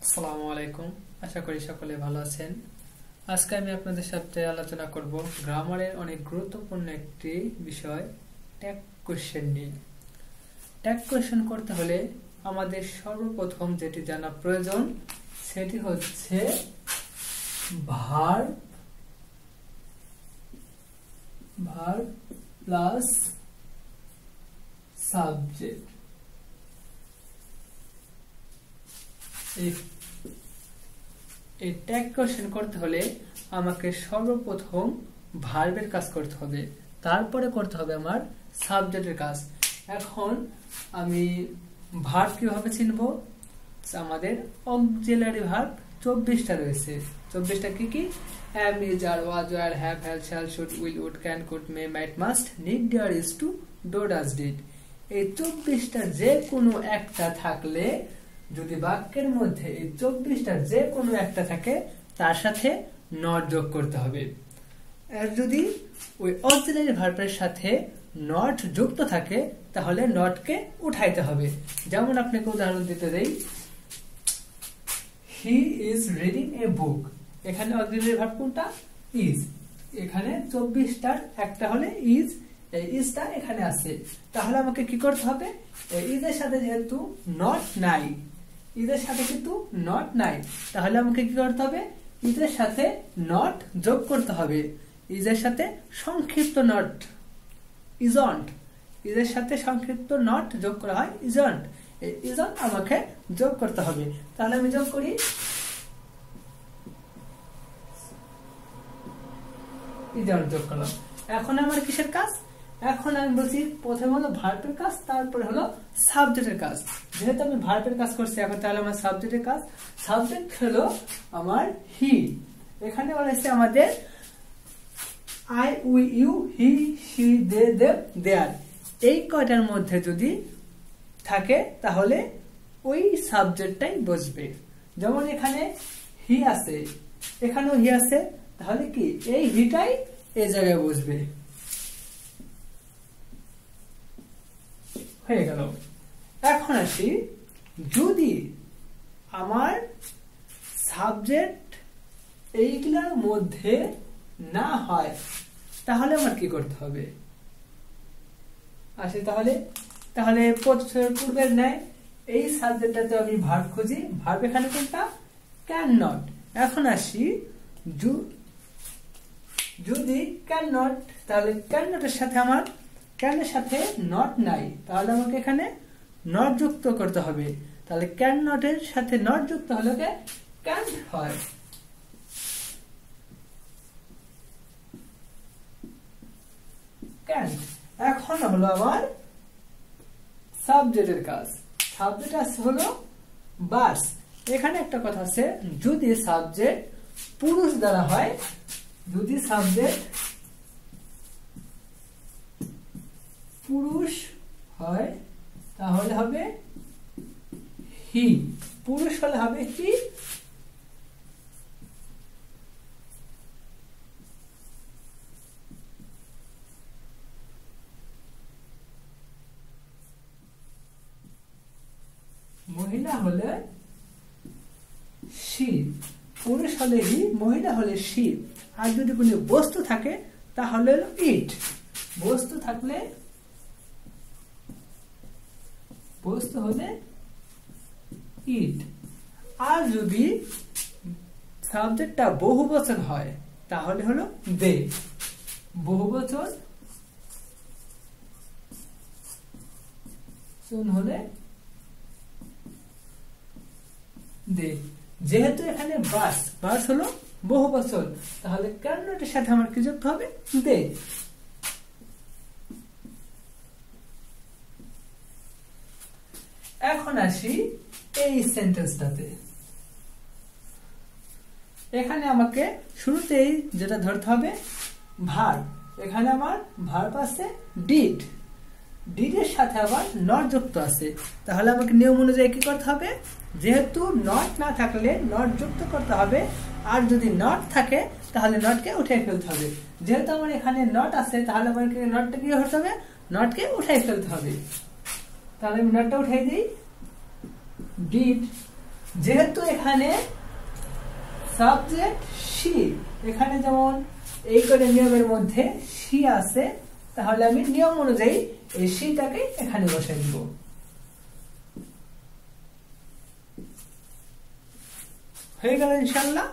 আসসালামু আলাইকুম। আশা করি সকলে ভালো আছেন। আজকে আমি আপনাদের সাথে আলোচনা করব গ্রামারের অনেক গুরুত্বপূর্ণ একটি বিষয়, ট্যাগ কোশ্চেন নিয়ে। ট্যাগ কোশ্চেন করতে হলে আমাদের সর্বপ্রথম যেটি জানা প্রয়োজন সেটি হচ্ছে ভার্ব প্লাস সাবজেক্ট। এই ট্যাগ কোশ্চেন করতে হলে আমাকে সর্বপ্রথম ভার্বের কাজ করতে হবে, তারপরে করতে হবে আমার সাবজেক্টের কাজ। এখন আমি ভার্ব কিভাবে চিনব? আমাদের অক্সিলারি ভার্ব 24টা রয়েছে। 24টা কি কি? am, is, are, was, were, have, had, shall, should, will, would, can, could, may, might, must, need, dare, is to, do, does, did। এই 24টা যে কোনো একটা থাকলে, যদি বাক্যের মধ্যে এই 24টার যে কোনো একটা থাকে তার সাথে নট যোগ করতে হবে। আর যদি ওই অক্সিলারি ভার্বের সাথে নট যুক্ত থাকে তাহলে নটকে উঠাইতে হবে। যেমন আপনাকে উদাহরণ দিতে দেই, হি ইজ রিডিং এ বুক। এখানে অক্সিলারি ভার্ব কোনটা? ইজ। এখানে 24টার একটা হলে ইজ, এই ইজটা এখানে আছে। তাহলে আমাকে কি করতে হবে? এই ইজের সাথে যেহেতু নট নাই, ইজের সাথে কিন্তু নট নাই, তাহলে আমাকে কি করতে হবে? ইজের সাথে নট যোগ করতে হবে। ইজের সাথে সংক্ষিপ্ত নট ইজন্ট, ইজের সাথে সংক্ষিপ্ত নট যোগ করা হয় ইজন্ট। এই ইজন্ট আমাকে যোগ করতে হবে। তাহলে আমি যোগ করি, ইজন্ট যোগ করলাম। এখন আমার কিসের কাজ? এখন আমি বলছি প্রথমে হলো ভার্বের কাজ, তারপরে হলো সাবজেক্টের কাজ। যেহেতু আমি ভার্বের কাজ করছি, এখন তাহলে আমার সাবজেক্টের কাজ। সাবজেক্ট হলো আমার হি। এখানে বলেছে আমাদের I, we, you, he, she, they, them, there. এই কয়টার মধ্যে যদি থাকে তাহলে ওই সাবজেক্টটাই বসবে। যেমন এখানে হি আছে, এখানেও হি আছে, তাহলে কি এই হিটাই এই জায়গায় বসবে। হয়ে গেল। এখন আসি, যদি আমার সাবজেক্ট এইগুলার মধ্যে না হয় তাহলে আমার কি করতে হবে? আসি তাহলে পূর্বের ন্যায় এই সাবজেক্টটাতে আমি ভার্ব খুঁজি। ভার্ব এখানে কোনটা? Can not. এখন আসি, যদি ক্যান নট, তাহলে ক্যান নটের সাথে আমার ক্যানের সাথে নট নাই, তাহলে আমাকে এখানে নট যুক্ত করতে হবে। তাহলে ক্যান নটের সাথে নট যুক্ত হলে ক্যান্ট হয়। ক্যান্ট। এখন হলো আমার সাবজেক্টের কাজ। সাবজেক্ট আছে হলো বাস। এখানে একটা কথা আছে, যদি সাবজেক্ট পুরুষ দ্বারা হয়, যদি সাবজেক্ট পুরুষ হয় তাহলে হবে হি। পুরুষ হলে হবে হি। মহিলা হলে শি। পুরুষ হলে হি, মহিলা হলে শি। আর যদি কোনো বস্তু থাকে তাহলে ইট। বস্তু থাকলে, বস্তু হলে ইট। আর যদি সাবজেক্টটা বহুবচন হয় তাহলে হলো দে। বহুবচন হলে দে। যেহেতু এখানে বাস হলো বহুবচন, তাহলে ক্যান নটের সাথে আমার কি যুক্ত হবে? দে। এখন আসি এই সেন্টেন্সটাতে। এখানে আমাকে শুরুতেই যেটা ধরতে হবে ভার্ব। এখানে আমার ভার্ব আছে ডিড। ডিডের সাথে আবার নট যুক্ত আছে। তাহলে আমাকে নিয়ম অনুযায়ী কি করতে হবে? যেহেতু নট না থাকলে নট যুক্ত করতে হবে, আর যদি নট থাকে তাহলে নটকে উঠে ফেলতে হবে। যেহেতু আমার এখানে নট আছে, তাহলে আমাকে নটটা কি করতে হবে? নটকে উঠাই ফেলতে হবে। তাহলে আমি নটটা উঠাই দিই, ডিড যেহেতু এখানে সাবজেক্ট সি, এখানে যেমন এই করে নিয়মের মধ্যে সি আছে, তাহলে আমি নিয়ম অনুযায়ী এই সিটাকে এখানে বসাই দিব। হয়ে গেল ইনশাআল্লাহ।